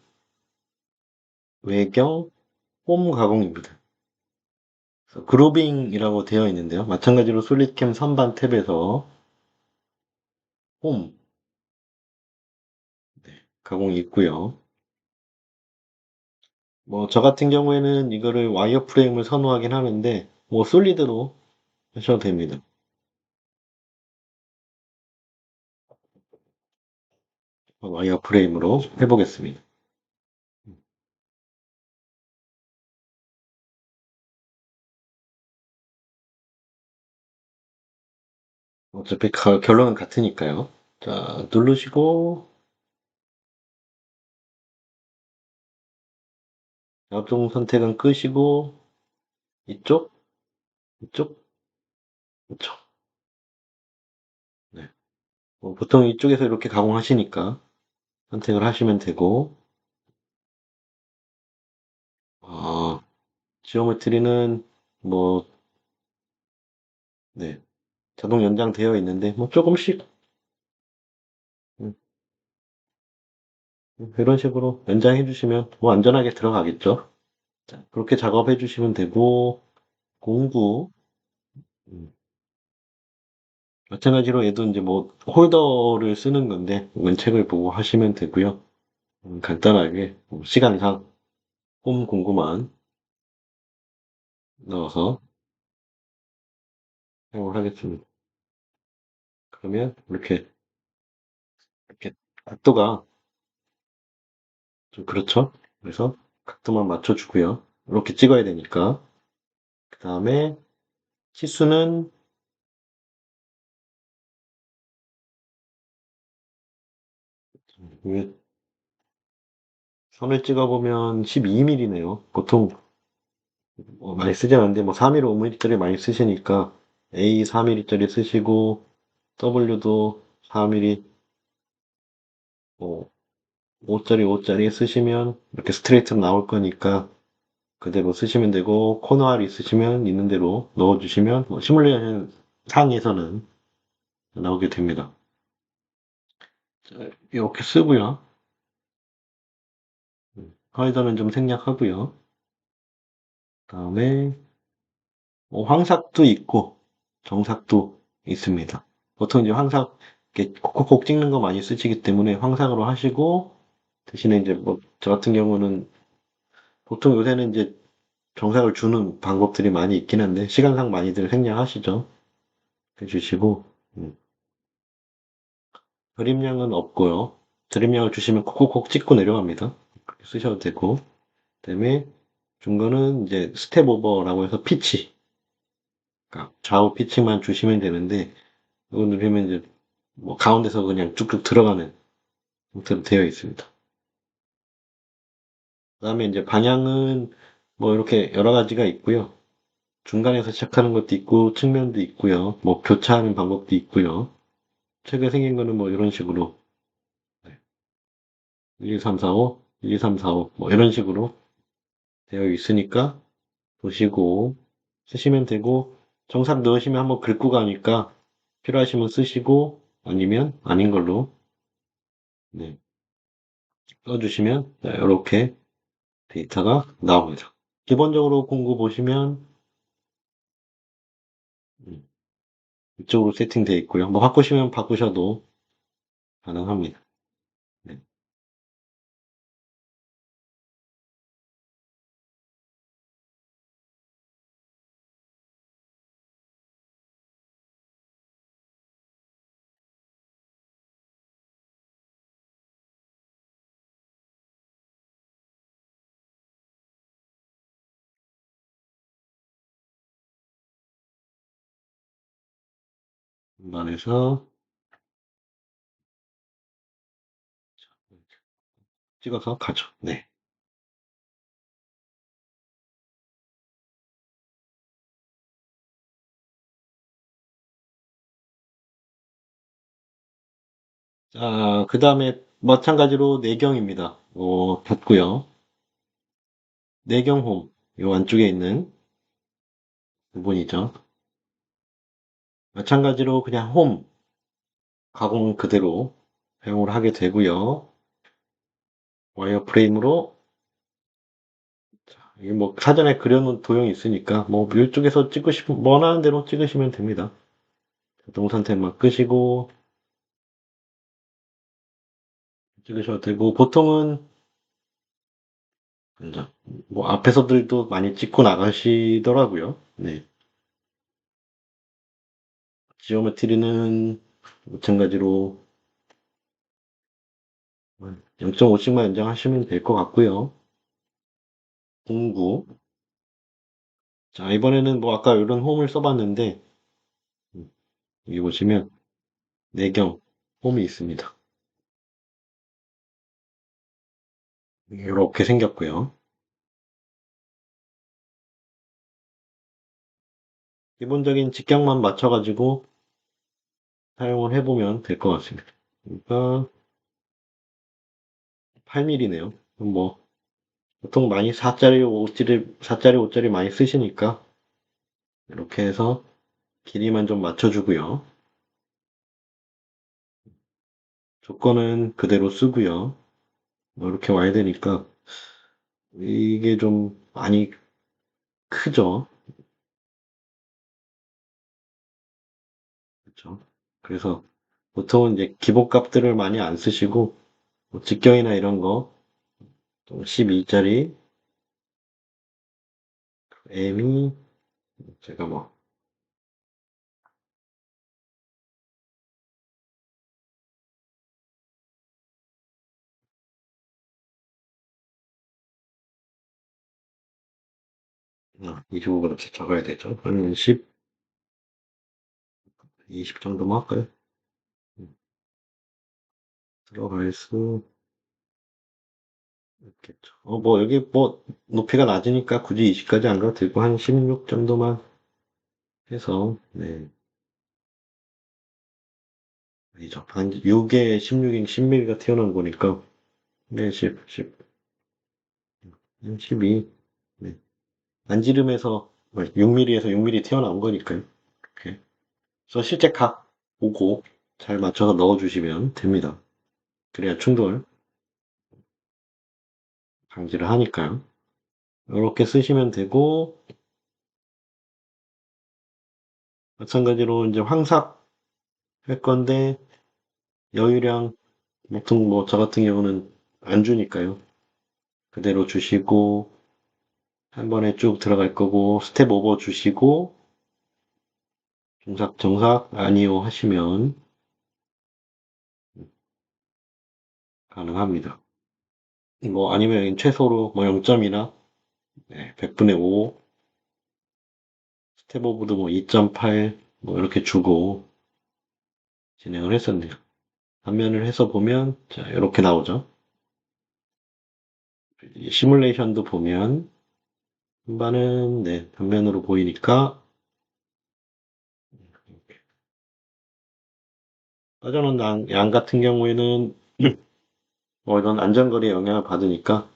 외경 홈 가공입니다. 그래서 그루빙이라고 되어 있는데요. 마찬가지로 솔리드캠 선반 탭에서 홈 가공이 있고요. 뭐 저 같은 경우에는 이거를 와이어 프레임을 선호하긴 하는데 뭐 솔리드로 하셔도 됩니다. 와이어 프레임으로 해보겠습니다. 어차피 결론은 같으니까요. 자, 누르시고 자동 선택은 끄시고 이쪽, 이쪽, 이쪽. 네. 보통 이쪽에서 이렇게 가공하시니까 선택을 하시면 되고 어, 지오메트리는 뭐 네, 자동 연장되어 있는데 뭐 조금씩 음, 이런 식으로 연장해 주시면 뭐 안전하게 들어가겠죠. 자, 그렇게 작업해 주시면 되고 공구 음, 마찬가지로 얘도 이제 뭐 홀더를 쓰는 건데 원책을 보고 하시면 되고요. 간단하게 시간상 홈 공구만 넣어서 사용을 하겠습니다. 그러면 이렇게 각도가 좀 그렇죠. 그래서 각도만 맞춰주고요. 이렇게 찍어야 되니까 그 다음에 치수는 위에 선을 찍어보면 12mm네요. 보통 많이 쓰지 않는데 뭐 4mm, 5mm짜리 많이 쓰시니까 A 4mm짜리 쓰시고 W도 4mm, 뭐 5짜리 5짜리 쓰시면 이렇게 스트레이트로 나올 거니까 그대로 쓰시면 되고 코너 알이 있으시면 있는 대로 넣어주시면 뭐 시뮬레이션 상에서는 나오게 됩니다. 자, 이렇게 쓰고요. 하이더는 좀 생략하고요. 다음에 황삭도 있고 정삭도 있습니다. 보통 이제 황삭 이렇게 콕콕콕 찍는 거 많이 쓰시기 때문에 황삭으로 하시고 대신에 이제 뭐 저 같은 경우는 보통 요새는 이제 정삭을 주는 방법들이 많이 있긴 한데 시간상 많이들 생략하시죠. 해주시고 그림량은 없고요. 그림량을 주시면 콕콕콕 찍고 내려갑니다. 그렇게 쓰셔도 되고 그다음에 중간은 이제 스텝 오버라고 해서 피치 그러니까 좌우 피치만 주시면 되는데 이거 누르면 이제 뭐 가운데서 그냥 쭉쭉 들어가는 형태로 되어 있습니다. 그다음에 이제 방향은 뭐 이렇게 여러 가지가 있고요. 중간에서 시작하는 것도 있고 측면도 있고요. 뭐 교차하는 방법도 있고요. 최근에 생긴 거는 뭐 이런 식으로 1, 2, 3, 4, 5, 1, 2, 3, 4, 5 뭐 이런 식으로 되어 있으니까 보시고 쓰시면 되고 정삭 넣으시면 한번 긁고 가니까 필요하시면 쓰시고 아니면 아닌 걸로 네, 써주시면 이렇게 데이터가 나옵니다. 기본적으로 공구 보시면 음, 이쪽으로 세팅되어 있고요. 뭐 바꾸시면 바꾸셔도 가능합니다. 네. 안에서 찍어서 가죠. 네. 자, 그 다음에 마찬가지로 내경입니다. 닫고요. 내경 홈, 요 안쪽에 있는 부분이죠. 마찬가지로 그냥 홈 가공 그대로 사용을 하게 되고요. 와이어프레임으로 이게 뭐 사전에 그려놓은 도형이 있으니까 뭐 이쪽에서 찍고 싶은 원하는 대로 찍으시면 됩니다. 동선 탭만 끄시고 찍으셔도 되고 보통은 이제 뭐 앞에서들도 많이 찍고 나가시더라고요. 네. 지오메트리는 마찬가지로 0.5씩만 연장하시면 될 것 같고요. 공구. 자, 이번에는 뭐 아까 이런 홈을 써봤는데 음, 여기 보시면 내경 홈이 있습니다. 이렇게 생겼고요. 기본적인 직경만 맞춰가지고 사용을 해보면 될 것 같습니다. 그러니까 8mm네요. 뭐 보통 많이 4짜리 5짜리 많이 쓰시니까 이렇게 해서 길이만 좀 맞춰주고요. 조건은 그대로 쓰고요. 뭐 이렇게 와야 되니까 이게 좀 많이 크죠. 그렇죠. 그래서 보통은 이제 기본값들을 많이 안 쓰시고 뭐 직경이나 이런 거 12짜리 M이 제가 뭐 25 그렇게 적어야 되죠. 한 10, 20 정도만 할까요? 음, 들어갈 수 있겠죠. 뭐 여기 뭐 높이가 낮으니까 굳이 20까지 안 가도 되고 한 16 정도만 해서 네. 아니죠. 한 6에 16인 10mm가 튀어나온 거니까 네, 10, 10, 12. 네. 안지름에서 6mm에서 6mm 튀어나온 거니까요. 이렇게. 그래서 실제 각 보고 잘 맞춰서 넣어주시면 됩니다. 그래야 충돌 방지를 하니까요. 이렇게 쓰시면 되고 마찬가지로 이제 황삭 할 건데 여유량 보통 뭐 저 같은 경우는 안 주니까요. 그대로 주시고 한 번에 쭉 들어갈 거고 스텝 오버 주시고 정삭 정삭 아니요 하시면 가능합니다. 뭐 아니면 최소로 뭐 0점이나 100분의 5 스텝 오버도 뭐 2.8 뭐 이렇게 주고 진행을 했었네요. 단면을 해서 보면 자 이렇게 나오죠. 시뮬레이션도 보면 한반은 단면으로 보이니까 빠져나온 양 같은 경우에는 뭐 이런 안전거리에 영향을 받으니까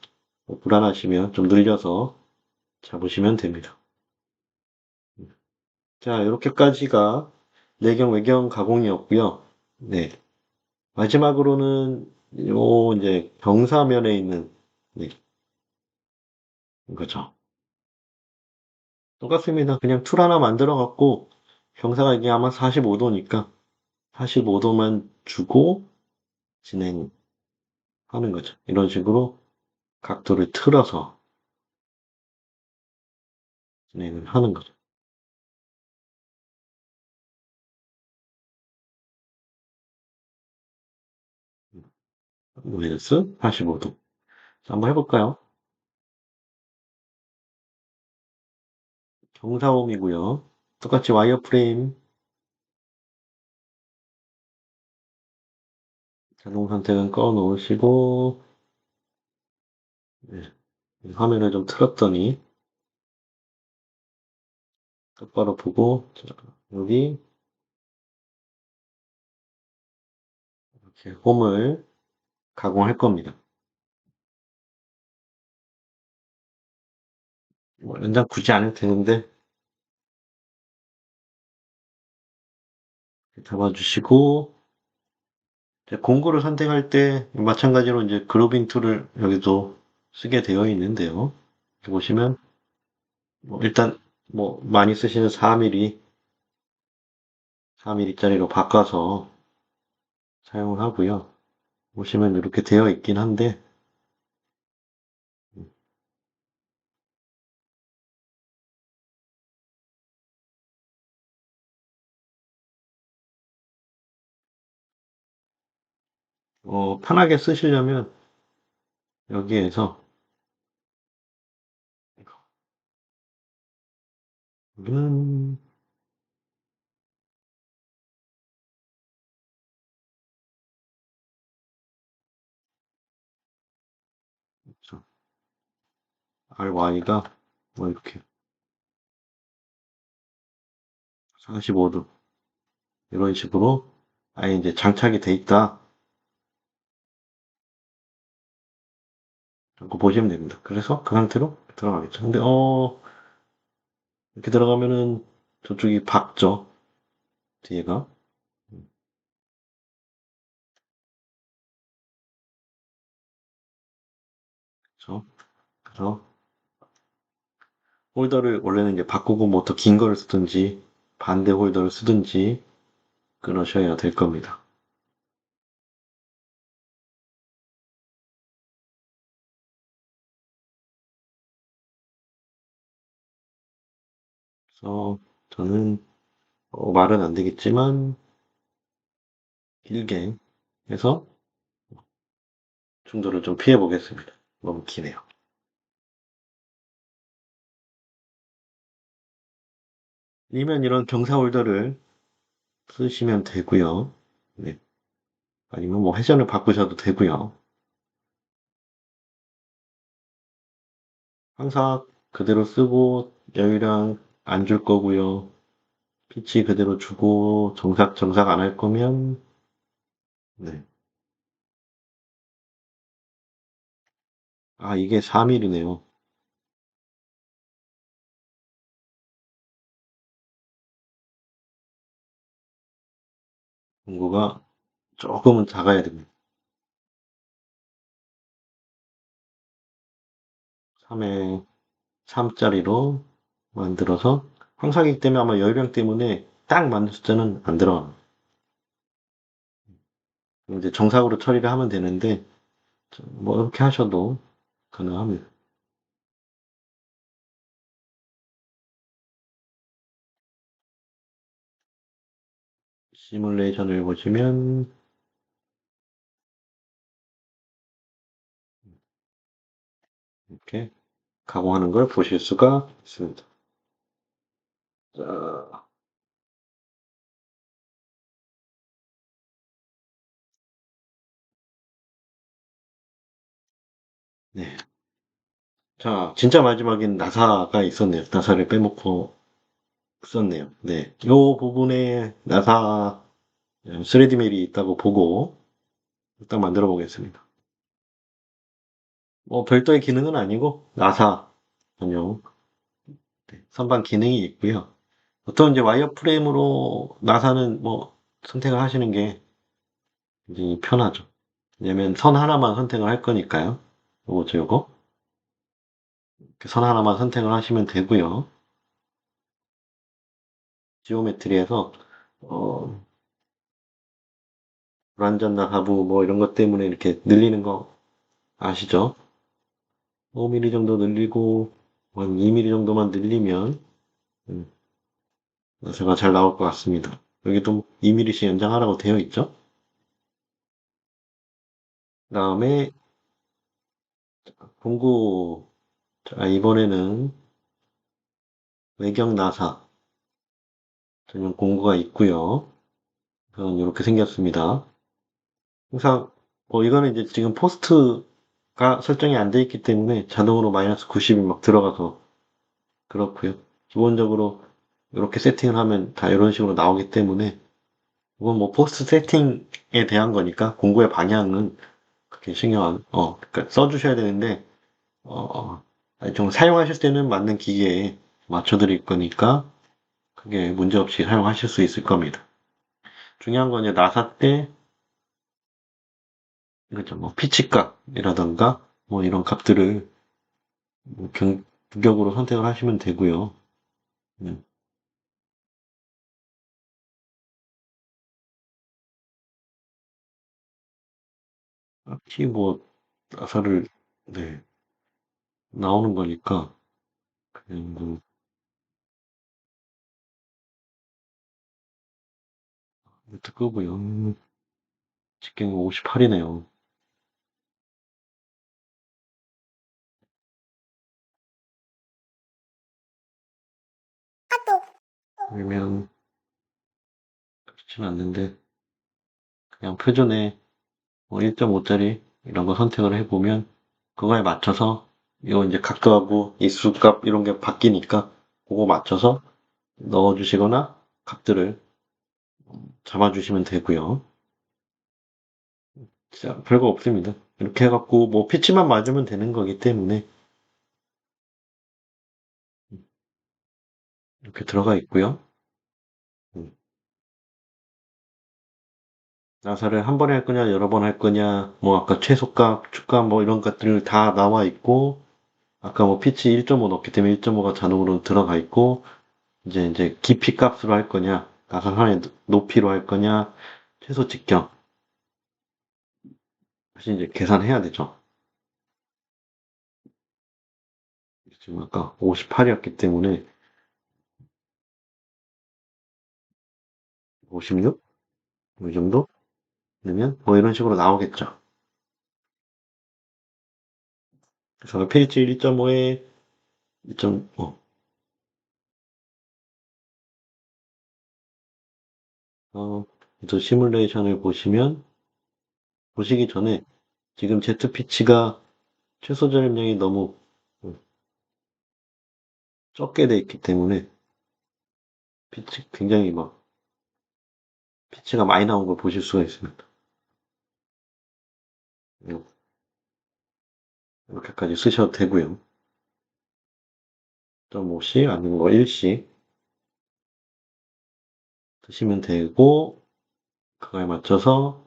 뭐 불안하시면 좀 늘려서 잡으시면 됩니다. 자, 이렇게까지가 내경 외경 가공이었고요. 네. 마지막으로는 요 이제 경사면에 있는 네, 거죠. 똑같습니다. 그냥 툴 하나 만들어 갖고 경사가 이게 아마 45도니까 45도만 주고 진행하는 거죠. 이런 식으로 각도를 틀어서 진행을 하는 거죠. 마이너스 45도. 한번 해볼까요? 경사옴이고요. 똑같이 와이어프레임 자동 선택은 꺼 놓으시고 네, 화면을 좀 틀었더니 똑바로 보고 자, 여기 이렇게 홈을 가공할 겁니다. 뭐 연장 굳이 안 해도 되는데 잡아주시고 이제 공구를 선택할 때 마찬가지로 이제 그루빙 툴을 여기도 쓰게 되어 있는데요. 여기 보시면 뭐 일단 뭐 많이 쓰시는 4mm, 4mm짜리로 바꿔서 사용을 하고요. 보시면 이렇게 되어 있긴 한데 편하게 쓰시려면 여기에서 여기는 RY가 뭐 이렇게 45도 이런 식으로 아예 이제 장착이 돼 있다. 라고 보시면 됩니다. 그래서 그 상태로 들어가겠죠. 근데 이렇게 들어가면은 저쪽이 박죠. 뒤에가. 그렇죠. 그래서 홀더를 원래는 이제 바꾸고 뭐 더 긴 거를 쓰든지 반대 홀더를 쓰든지 그러셔야 될 겁니다. 그래서 저는 말은 안 되겠지만 길게 해서 충돌을 좀 피해 보겠습니다. 너무 기네요. 아니면 이런 경사 홀더를 쓰시면 되고요. 네. 아니면 뭐 회전을 바꾸셔도 되고요. 항상 그대로 쓰고 여유량 안 줄 거고요. 피치 그대로 주고 정삭 안 할 거면 네. 아 이게 4mm네요. 공구가 조금은 작아야 됩니다. 3에 3짜리로 만들어서 황사기 때문에 아마 열병 때문에 딱 맞는 숫자는 안 들어갑니다. 이제 정삭으로 처리를 하면 되는데 뭐 이렇게 하셔도 가능합니다. 시뮬레이션을 보시면 이렇게 가공하는 걸 보실 수가 있습니다. 자, 네. 자, 진짜 마지막엔 나사가 있었네요. 나사를 빼먹고 썼네요. 네. 요 부분에 나사 3D 밀이 있다고 보고 일단 만들어 보겠습니다. 뭐 별도의 기능은 아니고 나사 전용 네, 선반 기능이 있고요. 보통 이제 와이어 프레임으로 나사는 뭐 선택을 하시는 게 이제 편하죠. 왜냐면 선 하나만 선택을 할 거니까요. 요거죠, 요거. 이렇게 선 하나만 선택을 하시면 되고요. 지오메트리에서 어, 불완전나 가부 뭐 이런 것 때문에 이렇게 늘리는 거 아시죠? 5mm 정도 늘리고 한 2mm 정도만 늘리면 음, 제가 잘 나올 것 같습니다. 여기도 2mm씩 연장하라고 되어 있죠? 그 다음에 공구 자, 이번에는 외경 나사 전용 공구가 있고요. 이렇게 생겼습니다. 항상 이거는 이제 지금 포스트가 설정이 안 돼 있기 때문에 자동으로 마이너스 90이 막 들어가서 그렇고요. 기본적으로 이렇게 세팅을 하면 다 이런 식으로 나오기 때문에 이건 뭐 포스트 세팅에 대한 거니까 공구의 방향은 그렇게 그러니까 써주셔야 되는데 아니, 좀 사용하실 때는 맞는 기계에 맞춰드릴 거니까 그게 문제없이 사용하실 수 있을 겁니다. 중요한 건 이제 나사 때 이거죠. 뭐 피치값이라던가 뭐 이런 값들을 뭐 규격으로 선택을 하시면 되고요. 음, 딱히 뭐 나사를 네, 나오는 거니까 그냥 뭐 이것도 끄고요. 직경이 58이네요. 그러면 그렇진 않는데 그냥 표준에 1.5짜리 이런 거 선택을 해보면 그거에 맞춰서 이거 이제 각도하고 이수값 이런 게 바뀌니까 그거 맞춰서 넣어주시거나 값들을 잡아주시면 되고요. 진짜 별거 없습니다. 이렇게 해갖고 뭐 피치만 맞으면 되는 거기 때문에 이렇게 들어가 있고요. 음, 나사를 한 번에 할 거냐 여러 번 할 거냐 뭐 아까 최소값, 축값 뭐 이런 것들 다 나와 있고 아까 뭐 피치 1.5 넣기 때문에 1.5가 자동으로 들어가 있고 이제 깊이 값으로 할 거냐 나사 하나의 높이로 할 거냐 최소 직경 사실 이제 계산해야 되죠. 지금 아까 58이었기 때문에 56? 뭐 이 정도? 넣으면 뭐 이런 식으로 나오겠죠. 그래서 pH 1.5에 2.5 또 시뮬레이션을 보시기 전에 지금 Z 피치가 최소 전압량이 너무 음, 적게 돼 있기 때문에 피치 굉장히 막 피치가 많이 나온 걸 보실 수가 있습니다. 음, 이렇게까지 쓰셔도 되고요. 0.5씩 아니면 뭐 1씩 쓰시면 되고 그거에 맞춰서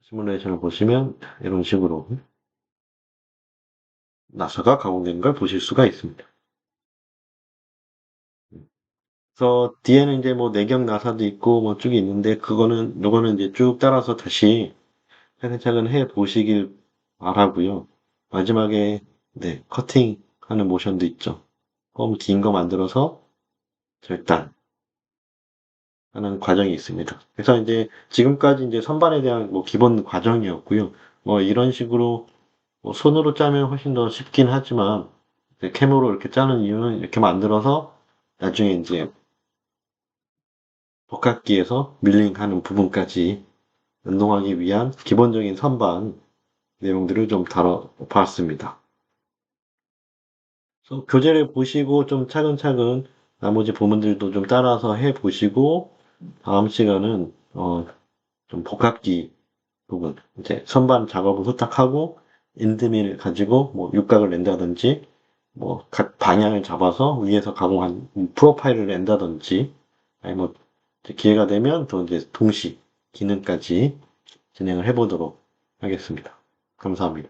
시뮬레이션을 보시면 이런 식으로 나사가 가공된 걸 보실 수가 있습니다. 그래서 뒤에는 이제 뭐 내경 나사도 있고 뭐 쭉 있는데 요거는 이제 쭉 따라서 다시 차근차근 해 보시길 바라고요. 마지막에 네, 커팅하는 모션도 있죠. 펌 긴 거 만들어서 절단 하는 과정이 있습니다. 그래서 이제 지금까지 이제 선반에 대한 뭐 기본 과정이었고요. 뭐 이런 식으로 뭐 손으로 짜면 훨씬 더 쉽긴 하지만 이제 캠으로 이렇게 짜는 이유는 이렇게 만들어서 나중에 이제 복합기에서 밀링하는 부분까지 운동하기 위한 기본적인 선반 내용들을 좀 다뤄봤습니다. 그래서 교재를 보시고 좀 차근차근 나머지 부분들도 좀 따라서 해보시고 다음 시간은 좀 복합기 부분 이제 선반 작업을 후딱하고 인드밀 가지고 뭐 육각을 낸다든지 뭐 각 방향을 잡아서 위에서 가공한 프로파일을 낸다든지 아니 뭐 이제 기회가 되면 또 이제 동시 기능까지 진행을 해보도록 하겠습니다. 감사합니다.